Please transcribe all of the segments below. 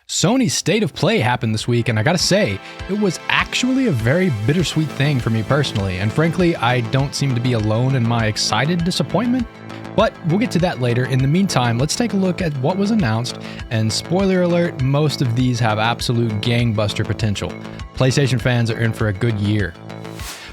Sony State of Play happened this week, and I gotta say, it was actually a very bittersweet thing for me personally, and frankly, I don't seem to be alone in my excited disappointment. But we'll get to that later. In the meantime, let's take a look at what was announced, and spoiler alert, most of these have absolute gangbuster potential. PlayStation fans are in for a good year.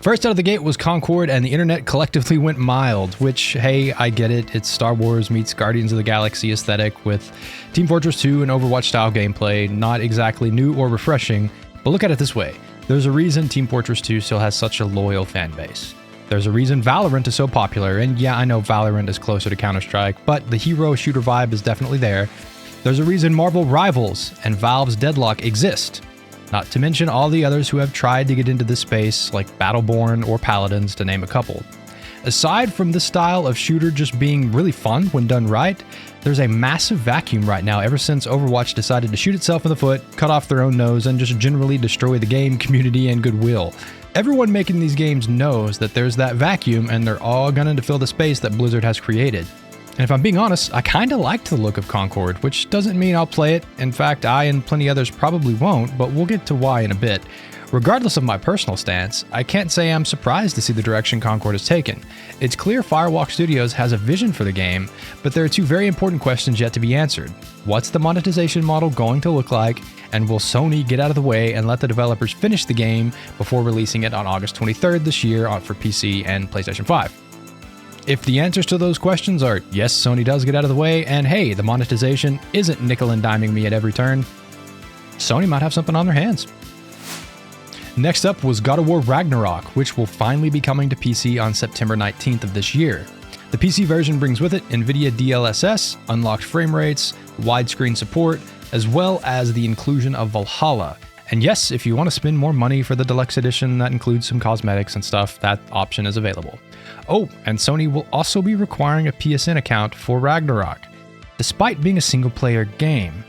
First out of the gate was Concord, and the internet collectively went mild, which, hey, I get it, it's Star Wars meets Guardians of the Galaxy aesthetic with Team Fortress 2 and Overwatch style gameplay, not exactly new or refreshing, but look at it this way, there's a reason Team Fortress 2 still has such a loyal fan base. There's a reason Valorant is so popular, and yeah, I know Valorant is closer to Counter-Strike, but the hero shooter vibe is definitely there. There's a reason Marvel Rivals and Valve's Deadlock exist. Not to mention all the others who have tried to get into this space, like Battleborn or Paladins, to name a couple. Aside from this style of shooter just being really fun when done right, there's a massive vacuum right now ever since Overwatch decided to shoot itself in the foot, cut off their own nose, and just generally destroy the game, community, and goodwill. Everyone making these games knows that there's that vacuum, and they're all gunning to fill the space that Blizzard has created. And if I'm being honest, I kinda liked the look of Concord, which doesn't mean I'll play it. In fact, I and plenty others probably won't, but we'll get to why in a bit. Regardless of my personal stance, I can't say I'm surprised to see the direction Concord has taken. It's clear Firewalk Studios has a vision for the game, but there are two very important questions yet to be answered. What's the monetization model going to look like, and will Sony get out of the way and let the developers finish the game before releasing it on August 23rd this year for PC and PlayStation 5? If the answers to those questions are yes, Sony does get out of the way, and hey, the monetization isn't nickel and diming me at every turn, Sony might have something on their hands. Next up was God of War Ragnarok, which will finally be coming to PC on September 19th of this year. The PC version brings with it NVIDIA DLSS, unlocked frame rates, widescreen support, as well as the inclusion of Valhalla. And yes, if you want to spend more money for the deluxe edition that includes some cosmetics and stuff, that option is available. Oh, and Sony will also be requiring a PSN account for Ragnarok, despite being a single-player game.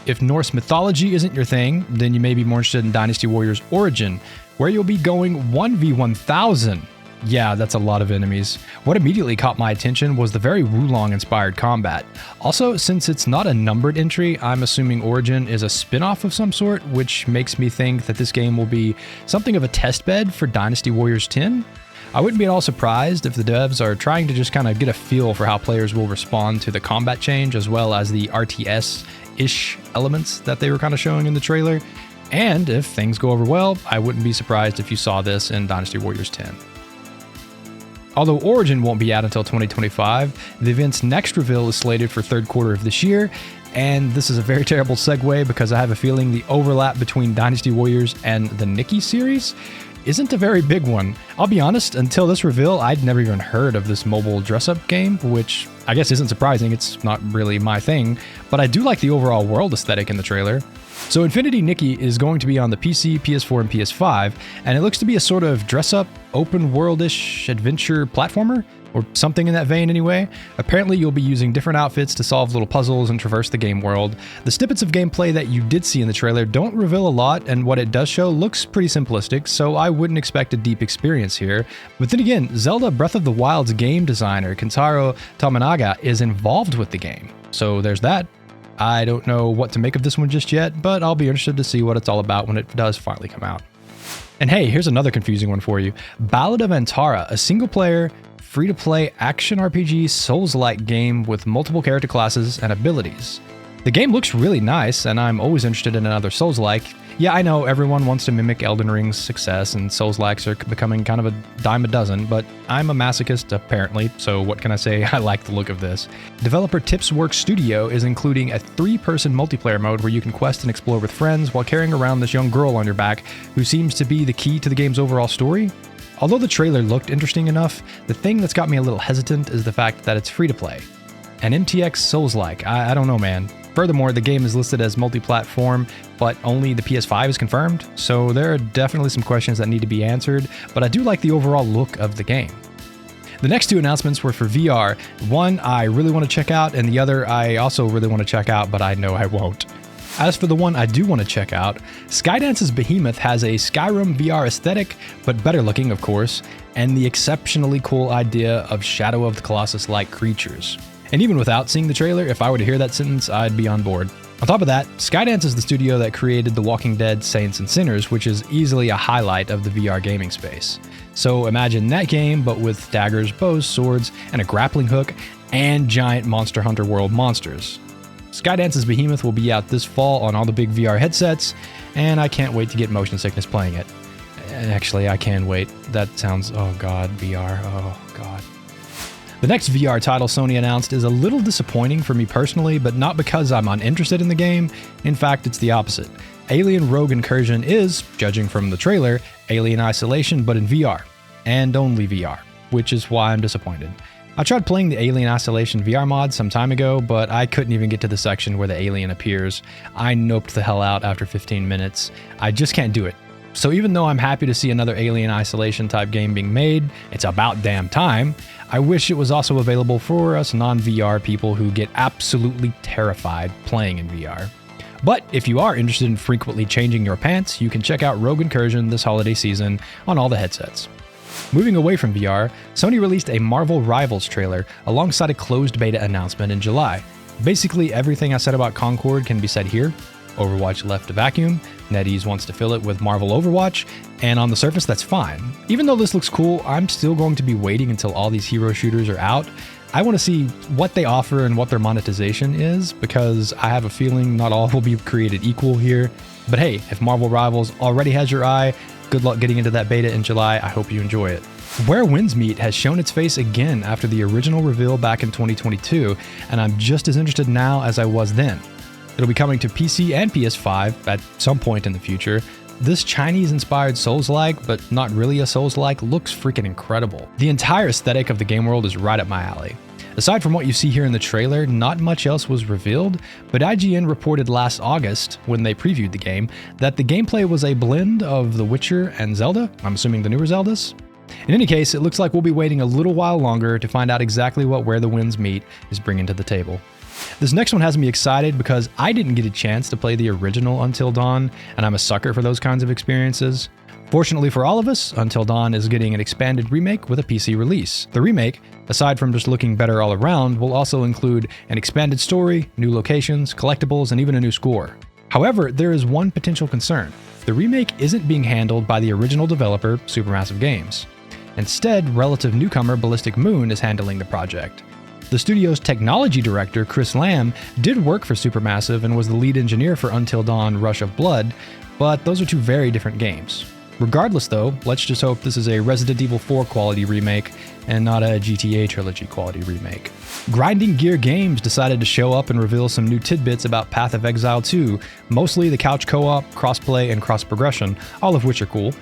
If Norse mythology isn't your thing, then you may be more interested in Dynasty Warriors Origin, where you'll be going 1v1000. Yeah, that's a lot of enemies. What immediately caught my attention was the very Wulong-inspired combat. Also, since it's not a numbered entry, I'm assuming Origin is a spin-off of some sort, which makes me think that this game will be something of a testbed for Dynasty Warriors 10. I wouldn't be at all surprised if the devs are trying to just kind of get a feel for how players will respond to the combat change, as well as the RTS-ish elements that they were kind of showing in the trailer. And if things go over well, I wouldn't be surprised if you saw this in Dynasty Warriors 10. Although Origin won't be out until 2025, the event's next reveal is slated for third quarter of this year, and this is a very terrible segue because I have a feeling the overlap between Dynasty Warriors and the Nikki series isn't a very big one. I'll be honest, until this reveal, I'd never even heard of this mobile dress-up game, which I guess isn't surprising, it's not really my thing, but I do like the overall world aesthetic in the trailer. So Infinity Nikki is going to be on the PC, PS4, and PS5, and it looks to be a sort of dress-up, open-world-ish adventure platformer, or something in that vein anyway. Apparently you'll be using different outfits to solve little puzzles and traverse the game world. The snippets of gameplay that you did see in the trailer don't reveal a lot, and what it does show looks pretty simplistic, so I wouldn't expect a deep experience here. But then again, Zelda Breath of the Wild's game designer, Kentaro Tominaga, is involved with the game, so there's that. I don't know what to make of this one just yet, but I'll be interested to see what it's all about when it does finally come out. And hey, here's another confusing one for you. Ballad of Antara, a single-player, free-to-play action RPG Souls-like game with multiple character classes and abilities. The game looks really nice, and I'm always interested in another Souls-like. Yeah, I know everyone wants to mimic Elden Ring's success, and Souls-likes are becoming kind of a dime a dozen, but I'm a masochist apparently, so what can I say? I like the look of this. Developer Tipsworks Studio is including a 3-person multiplayer mode where you can quest and explore with friends while carrying around this young girl on your back who seems to be the key to the game's overall story. Although the trailer looked interesting enough, the thing that's got me a little hesitant is the fact that it's free to play. An MTX Souls-like, I don't know, man. Furthermore, the game is listed as multi-platform, but only the PS5 is confirmed, so there are definitely some questions that need to be answered, but I do like the overall look of the game. The next two announcements were for VR. One I really want to check out, and the other I also really want to check out, but I know I won't. As for the one I do want to check out, Skydance's Behemoth has a Skyrim VR aesthetic, but better looking, of course, and the exceptionally cool idea of Shadow of the Colossus-like creatures. And even without seeing the trailer, if I were to hear that sentence, I'd be on board. On top of that, Skydance is the studio that created The Walking Dead Saints and Sinners, which is easily a highlight of the VR gaming space. So imagine that game, but with daggers, bows, swords, and a grappling hook, and giant Monster Hunter World monsters. Skydance's Behemoth will be out this fall on all the big VR headsets, and I can't wait to get motion sickness playing it. Actually, I can wait. That sounds, oh god, VR, oh god. The next VR title Sony announced is a little disappointing for me personally, but not because I'm uninterested in the game. In fact, it's the opposite. Alien Rogue Incursion is, judging from the trailer, Alien Isolation, but in VR, and only VR, which is why I'm disappointed. I tried playing the Alien Isolation VR mod some time ago, but I couldn't even get to the section where the alien appears. I noped the hell out after 15 minutes. I just can't do it. So even though I'm happy to see another Alien Isolation type game being made, it's about damn time, I wish it was also available for us non-VR people who get absolutely terrified playing in VR. But if you are interested in frequently changing your pants, you can check out Rogue Incursion this holiday season on all the headsets. Moving away from VR, Sony released a Marvel Rivals trailer alongside a closed beta announcement in July. Basically everything I said about Concord can be said here. Overwatch left a vacuum, NetEase wants to fill it with Marvel Overwatch, and on the surface that's fine. Even though this looks cool, I'm still going to be waiting until all these hero shooters are out. I want to see what they offer and what their monetization is, because I have a feeling not all will be created equal here. But hey, if Marvel Rivals already has your eye, good luck getting into that beta in July. I hope you enjoy it. Where Winds Meet has shown its face again after the original reveal back in 2022, and I'm just as interested now as I was then. It'll be coming to PC and PS5 at some point in the future. This Chinese-inspired Souls-like, but not really a Souls-like, looks freaking incredible. The entire aesthetic of the game world is right up my alley. Aside from what you see here in the trailer, not much else was revealed, but IGN reported last August, when they previewed the game, that the gameplay was a blend of The Witcher and Zelda, I'm assuming the newer Zeldas. In any case, it looks like we'll be waiting a little while longer to find out exactly what Where the Winds Meet is bringing to the table. This next one has me excited because I didn't get a chance to play the original Until Dawn, and I'm a sucker for those kinds of experiences. Fortunately for all of us, Until Dawn is getting an expanded remake with a PC release. The remake, aside from just looking better all around, will also include an expanded story, new locations, collectibles, and even a new score. However, there is one potential concern. The remake isn't being handled by the original developer, Supermassive Games. Instead, relative newcomer Ballistic Moon is handling the project. The studio's technology director, Chris Lamb, did work for Supermassive and was the lead engineer for Until Dawn Rush of Blood, but those are two very different games. Regardless though, let's just hope this is a Resident Evil 4 quality remake and not a GTA trilogy quality remake. Grinding Gear Games decided to show up and reveal some new tidbits about Path of Exile 2, mostly the couch co-op, crossplay, and cross-progression, all of which are cool.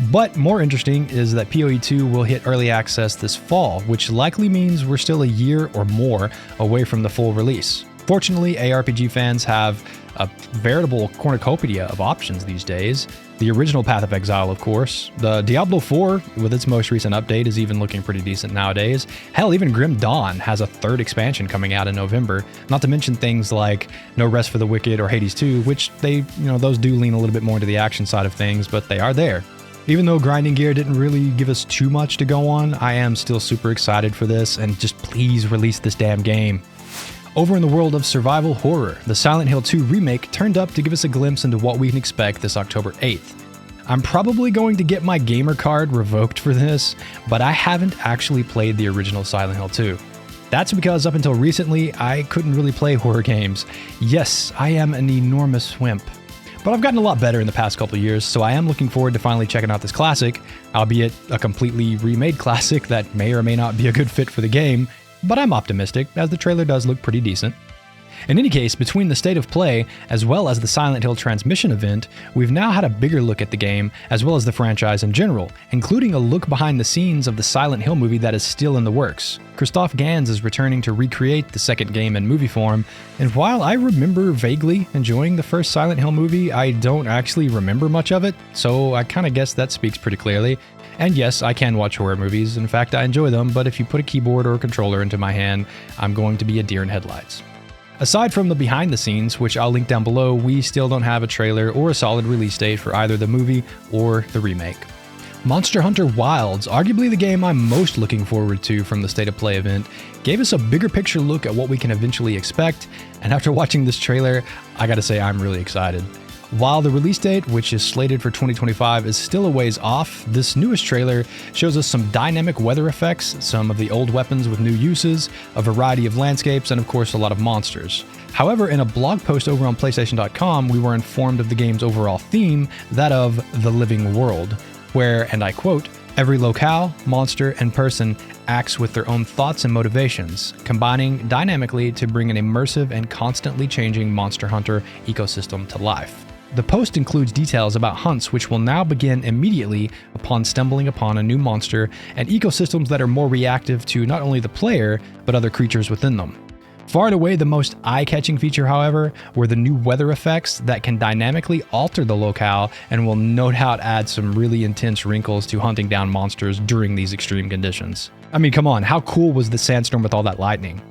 But more interesting is that PoE 2 will hit early access this fall, which likely means we're still a year or more away from the full release. Fortunately, ARPG fans have a veritable cornucopia of options these days. The original Path of Exile, of course. The Diablo 4, with its most recent update, is even looking pretty decent nowadays. Hell, even Grim Dawn has a third expansion coming out in November. Not to mention things like No Rest for the Wicked or Hades 2, which those do lean a little bit more into the action side of things, but they are there. Even though Grinding Gear didn't really give us too much to go on, I am still super excited for this, and just please release this damn game. Over in the world of survival horror, the Silent Hill 2 remake turned up to give us a glimpse into what we can expect this October 8th. I'm probably going to get my gamer card revoked for this, but I haven't actually played the original Silent Hill 2. That's because up until recently, I couldn't really play horror games. Yes, I am an enormous wimp. But I've gotten a lot better in the past couple of years, so I am looking forward to finally checking out this classic, albeit a completely remade classic that may or may not be a good fit for the game, but I'm optimistic, as the trailer does look pretty decent. In any case, between the State of Play, as well as the Silent Hill Transmission event, we've now had a bigger look at the game, as well as the franchise in general, including a look behind the scenes of the Silent Hill movie that is still in the works. Christoph Gans is returning to recreate the second game in movie form, and while I remember vaguely enjoying the first Silent Hill movie, I don't actually remember much of it, so I kinda guess that speaks pretty clearly. And yes, I can watch horror movies, in fact I enjoy them, but if you put a keyboard or a controller into my hand, I'm going to be a deer in headlights. Aside from the behind the scenes, which I'll link down below, we still don't have a trailer or a solid release date for either the movie or the remake. Monster Hunter Wilds, arguably the game I'm most looking forward to from the State of Play event, gave us a bigger picture look at what we can eventually expect, and after watching this trailer, I gotta say I'm really excited. While the release date, which is slated for 2025, is still a ways off, this newest trailer shows us some dynamic weather effects, some of the old weapons with new uses, a variety of landscapes, and of course a lot of monsters. However, in a blog post over on PlayStation.com, we were informed of the game's overall theme, that of the living world, where, and I quote, "Every locale, monster, and person acts with their own thoughts and motivations, combining dynamically to bring an immersive and constantly changing Monster Hunter ecosystem to life." The post includes details about hunts which will now begin immediately upon stumbling upon a new monster, and ecosystems that are more reactive to not only the player, but other creatures within them. Far and away the most eye-catching feature, however, were the new weather effects that can dynamically alter the locale and will no doubt add some really intense wrinkles to hunting down monsters during these extreme conditions. I mean, come on, how cool was the sandstorm with all that lightning?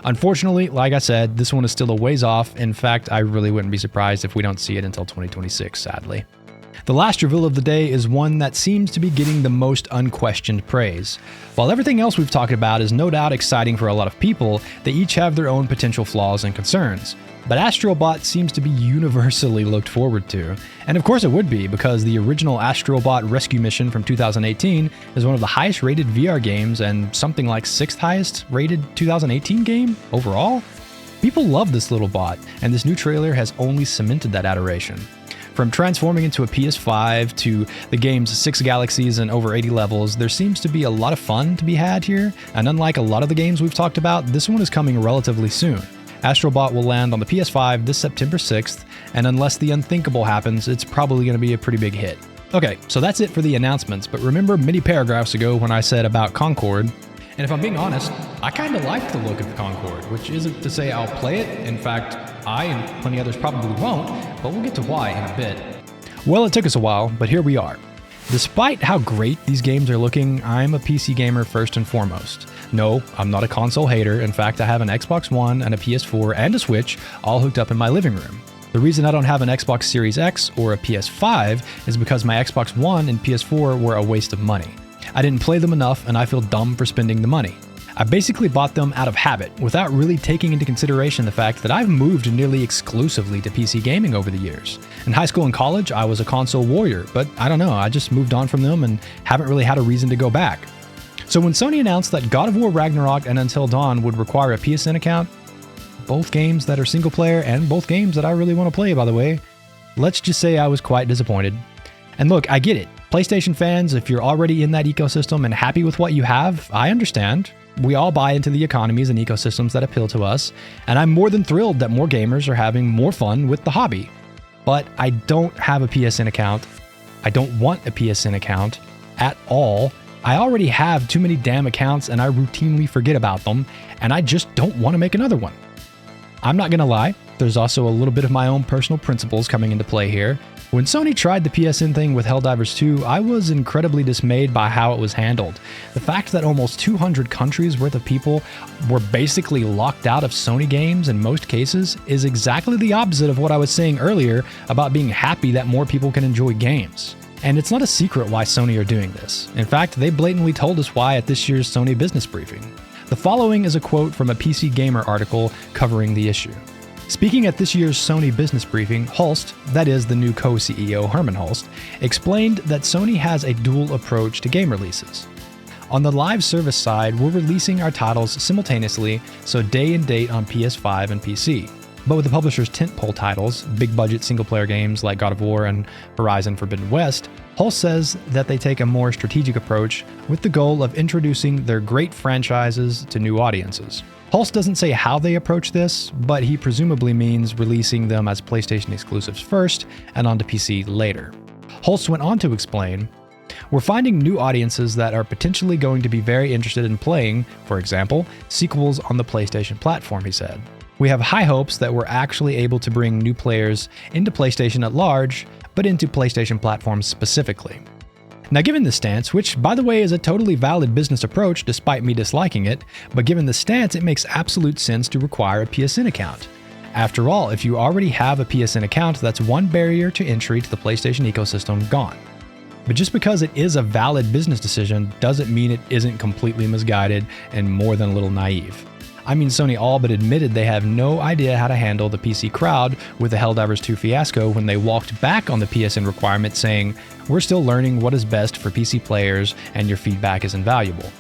Unfortunately, like I said, this one is still a ways off. In fact, I really wouldn't be surprised if we don't see it until 2026, sadly. The last reveal of the day is one that seems to be getting the most unquestioned praise. While everything else we've talked about is no doubt exciting for a lot of people, they each have their own potential flaws and concerns. But Astro Bot seems to be universally looked forward to. And of course it would be, because the original Astro Bot rescue mission from 2018 is one of the highest rated VR games and something like 6th highest rated 2018 game overall. People love this little bot, and this new trailer has only cemented that adoration. From transforming into a PS5 to the game's 6 galaxies and over 80 levels, there seems to be a lot of fun to be had here, and unlike a lot of the games we've talked about, this one is coming relatively soon. Astro Bot will land on the PS5 this September 6th, and unless the unthinkable happens, it's probably going to be a pretty big hit. Okay, so that's it for the announcements, but remember many paragraphs ago when I said about Concord, and if I'm being honest, I kinda like the look of Concord, which isn't to say I'll play it. In fact, I and plenty others probably won't, but we'll get to why in a bit. Well, it took us a while, but here we are. Despite how great these games are looking, I'm a PC gamer first and foremost. No, I'm not a console hater. In fact, I have an Xbox One and a PS4 and a Switch all hooked up in my living room. The reason I don't have an Xbox Series X or a PS5 is because my Xbox One and PS4 were a waste of money. I didn't play them enough, and I feel dumb for spending the money. I basically bought them out of habit, without really taking into consideration the fact that I've moved nearly exclusively to PC gaming over the years. In high school and college, I was a console warrior, but I don't know, I just moved on from them and haven't really had a reason to go back. So when Sony announced that God of War Ragnarok and Until Dawn would require a PSN account, both games that are single player and both games that I really want to play, by the way, let's just say I was quite disappointed. And look, I get it. PlayStation fans, if you're already in that ecosystem and happy with what you have, I understand. We all buy into the economies and ecosystems that appeal to us, and I'm more than thrilled that more gamers are having more fun with the hobby. But I don't have a PSN account. I don't want a PSN account at all. I already have too many damn accounts and I routinely forget about them, and I just don't want to make another one. I'm not gonna lie, there's also a little bit of my own personal principles coming into play here. When Sony tried the PSN thing with Helldivers 2, I was incredibly dismayed by how it was handled. The fact that almost 200 countries worth of people were basically locked out of Sony games in most cases is exactly the opposite of what I was saying earlier about being happy that more people can enjoy games. And it's not a secret why Sony are doing this. In fact, they blatantly told us why at this year's Sony business briefing. The following is a quote from a PC Gamer article covering the issue. Speaking at this year's Sony business briefing, Holst, that is the new co-CEO Herman Holst, explained that Sony has a dual approach to game releases. On the live service side, we're releasing our titles simultaneously, so day and date on PS5 and PC. But with the publisher's tentpole titles, big-budget single-player games like God of War and Horizon Forbidden West, Holst says that they take a more strategic approach with the goal of introducing their great franchises to new audiences. Holst doesn't say how they approach this, but he presumably means releasing them as PlayStation exclusives first and onto PC later. Holst went on to explain, "We're finding new audiences that are potentially going to be very interested in playing, for example, sequels on the PlayStation platform," he said. "We have high hopes that we're actually able to bring new players into PlayStation at large, but into PlayStation platforms specifically." Now, given this stance, which by the way is a totally valid business approach despite me disliking it, but given the stance, it makes absolute sense to require a PSN account. After all, if you already have a PSN account, that's one barrier to entry to the PlayStation ecosystem gone. But just because it is a valid business decision doesn't mean it isn't completely misguided and more than a little naive. I mean, Sony all but admitted they have no idea how to handle the PC crowd with the Helldivers 2 fiasco when they walked back on the PSN requirement saying, "We're still learning what is best for PC players and your feedback is invaluable."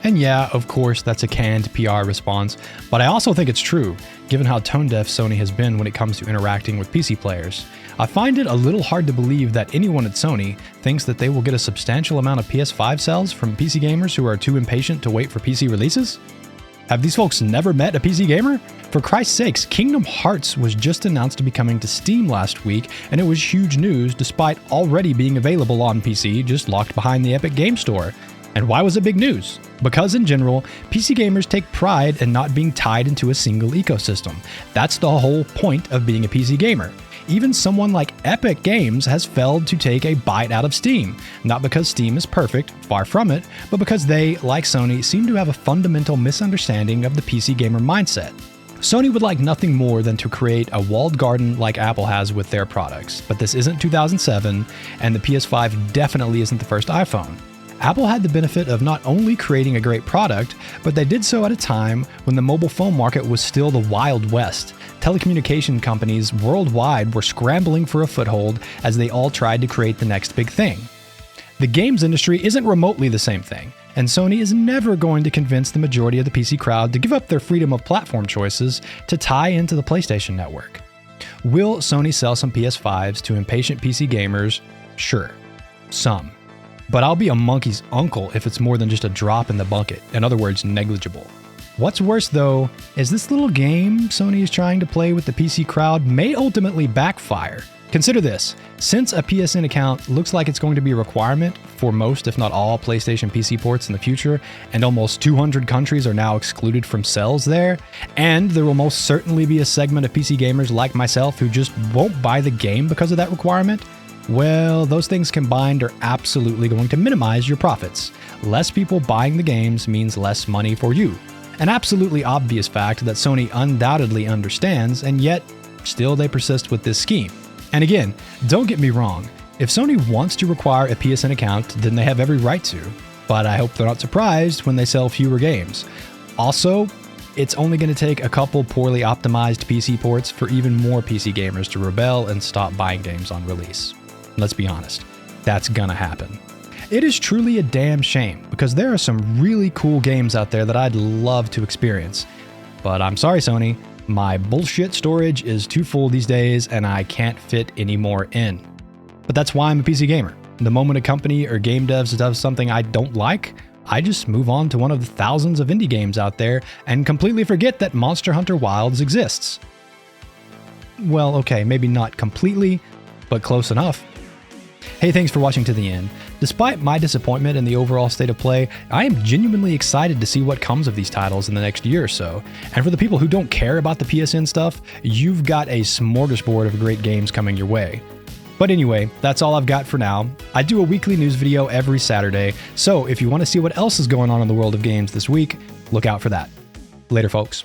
And yeah, of course, that's a canned PR response, but I also think it's true, given how tone-deaf Sony has been when it comes to interacting with PC players. I find it a little hard to believe that anyone at Sony thinks that they will get a substantial amount of PS5 sales from PC gamers who are too impatient to wait for PC releases. Have these folks never met a PC gamer? For Christ's sakes, Kingdom Hearts was just announced to be coming to Steam last week, and it was huge news despite already being available on PC, just locked behind the Epic Game Store. And why was it big news? Because in general, PC gamers take pride in not being tied into a single ecosystem. That's the whole point of being a PC gamer. Even someone like Epic Games has failed to take a bite out of Steam, not because Steam is perfect, far from it, but because they, like Sony, seem to have a fundamental misunderstanding of the PC gamer mindset. Sony would like nothing more than to create a walled garden like Apple has with their products, but this isn't 2007, and the PS5 definitely isn't the first iPhone. Apple had the benefit of not only creating a great product, but they did so at a time when the mobile phone market was still the Wild West. Telecommunication companies worldwide were scrambling for a foothold as they all tried to create the next big thing. The games industry isn't remotely the same thing, and Sony is never going to convince the majority of the PC crowd to give up their freedom of platform choices to tie into the PlayStation network. Will Sony sell some PS5s to impatient PC gamers? Sure, some. But I'll be a monkey's uncle if it's more than just a drop in the bucket, in other words, negligible. What's worse though, is this little game Sony is trying to play with the PC crowd may ultimately backfire. Consider this, since a PSN account looks like it's going to be a requirement for most if not all PlayStation PC ports in the future, and almost 200 countries are now excluded from sales there, and there will most certainly be a segment of PC gamers like myself who just won't buy the game because of that requirement, well, those things combined are absolutely going to minimize your profits. Less people buying the games means less money for you. An absolutely obvious fact that Sony undoubtedly understands, and yet still they persist with this scheme. And again, don't get me wrong, if Sony wants to require a PSN account, then they have every right to, but I hope they're not surprised when they sell fewer games. Also, it's only going to take a couple poorly optimized PC ports for even more PC gamers to rebel and stop buying games on release. Let's be honest, that's gonna happen. It is truly a damn shame because there are some really cool games out there that I'd love to experience. But I'm sorry, Sony, my bullshit storage is too full these days and I can't fit any more in. But that's why I'm a PC gamer. The moment a company or game devs does something I don't like, I just move on to one of the thousands of indie games out there and completely forget that Monster Hunter Wilds exists. Well, okay, maybe not completely, but close enough. Hey, thanks for watching to the end. Despite my disappointment in the overall state of play, I am genuinely excited to see what comes of these titles in the next year or so. And for the people who don't care about the PSN stuff, you've got a smorgasbord of great games coming your way. But anyway, that's all I've got for now. I do a weekly news video every Saturday, so if you want to see what else is going on in the world of games this week, look out for that. Later, folks.